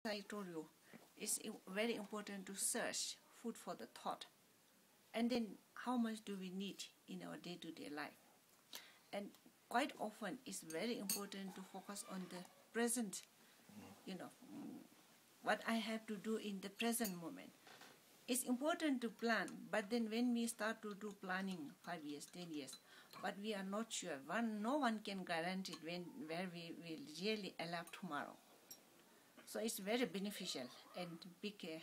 I told you, it's very important to search food for the thought. And then how much do we need in our day-to-day life? And quite often it's very important to focus on the present, what I have to do in the present moment. It's important to plan, but then when we start to do planning 5 years, 10 years, but we are not sure, no one can guarantee where we will really alive tomorrow. So it's very beneficial and big,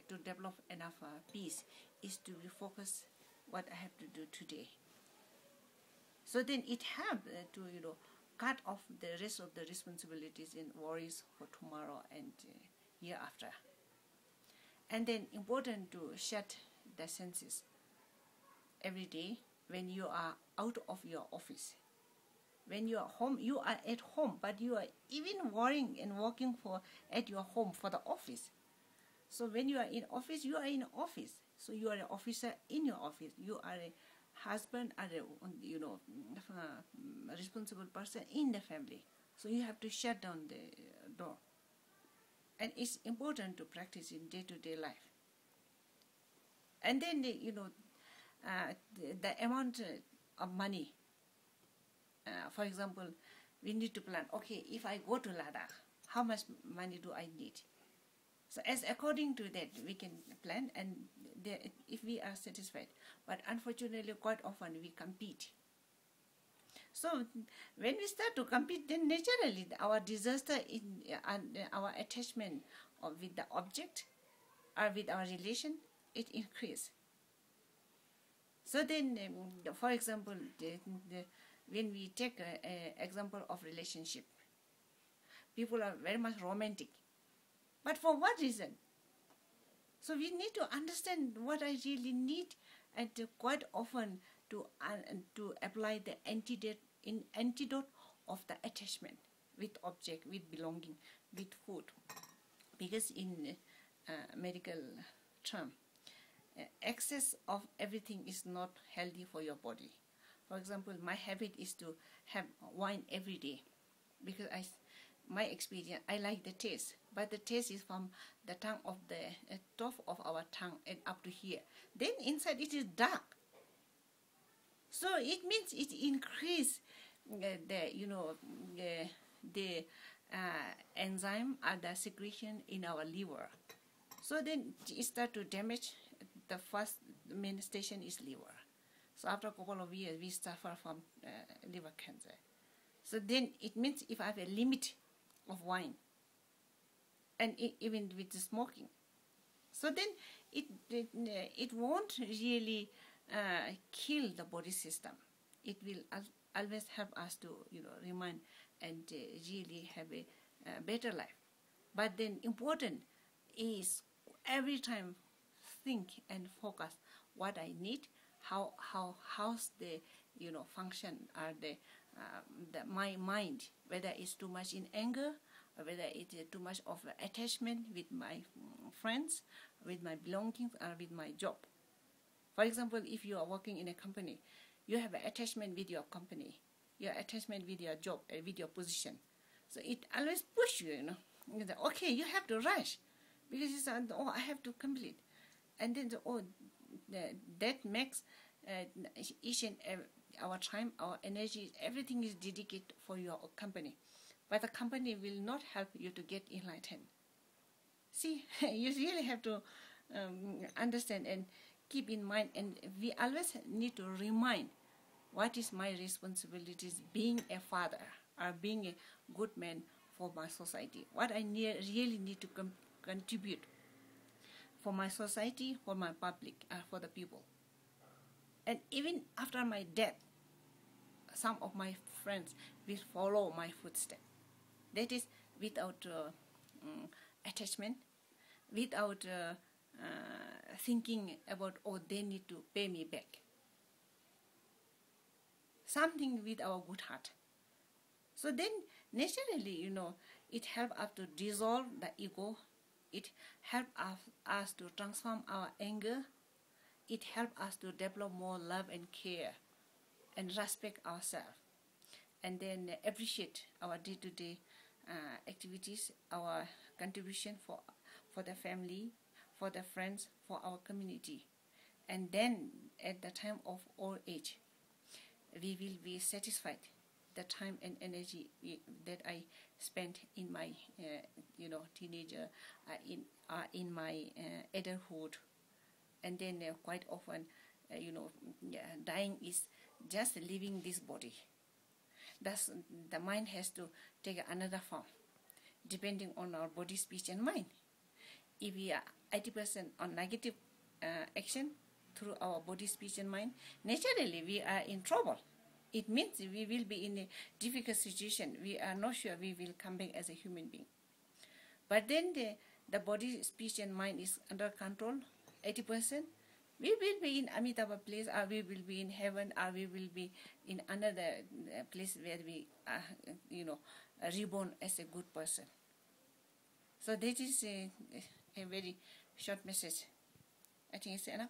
to develop enough peace is to be focused what I have to do today. So then it helps to cut off the rest of the responsibilities and worries for tomorrow and year after. And then important to shut the senses every day when you are out of your office. When you are home, you are at home, but you are even worrying and working at your home for the office. So when you are in office, you are in office. So you are an officer in your office. You are a husband or a responsible person in the family. So you have to shut down the door. And it's important to practice in day-to-day life. And then the amount of money. For example, we need to plan, okay, if I go to Ladakh, how much money do I need? So as according to that, we can plan and if we are satisfied. But unfortunately, quite often we compete. So when we start to compete, then naturally our disaster and our attachment with the object or with our relation, it increases. So then, for example, when we take an example of relationship, people are very much romantic. But for what reason? So we need to understand what I really need and quite often to apply the antidote of the attachment with object, with belonging, with food. Because in medical term, excess of everything is not healthy for your body. For example, my habit is to have wine every day because my experience, I like the taste, but the taste is from the tongue of the top of our tongue and up to here. Then inside it is dark. So it means it increase the enzyme or the secretion in our liver. So then it start to damage. The first main station is liver. So after a couple of years, we suffer from liver cancer. So then it means if I have a limit of wine, and even with the smoking, so then it won't really kill the body system. It will always help us to remind and really have a better life. But then important is every time think and focus what I need, how's the function or my mind, whether it's too much in anger or whether it's too much of attachment with my friends, with my belongings or with my job. For example, if you are working in a company, you have an attachment with your company, your attachment with your job, with your position. So it always pushes you, okay, you have to rush because it's, I have to complete. And then that makes each and our time, our energy, everything is dedicated for your company. But the company will not help you to get enlightened. See, you really have to understand and keep in mind, and we always need to remind what is my responsibilities being a father or being a good man for my society. What I really need to contribute for my society, for my public, for the people. And even after my death, some of my friends will follow my footsteps. That is without attachment, without thinking about, they need to pay me back. Something with our good heart. So then naturally, it helps us to dissolve the ego. It helps us to transform our anger. It helps us to develop more love and care and respect ourselves. And then appreciate our day-to-day activities, our contribution for the family, for the friends, for our community. And then at the time of old age, we will be satisfied the time and energy that I spent in my teenager, in my adulthood. And then quite often dying is just leaving this body. Thus the mind has to take another form depending on our body, speech and mind. If we are 80% on negative action through our body, speech and mind, naturally we are in trouble. It means we will be in a difficult situation. We are not sure we will come back as a human being. But then the body, speech and mind is under control, 80%. We will be in Amitabha place, or we will be in heaven, or we will be in another place where we are, reborn as a good person. So that is a very short message. I think it's enough.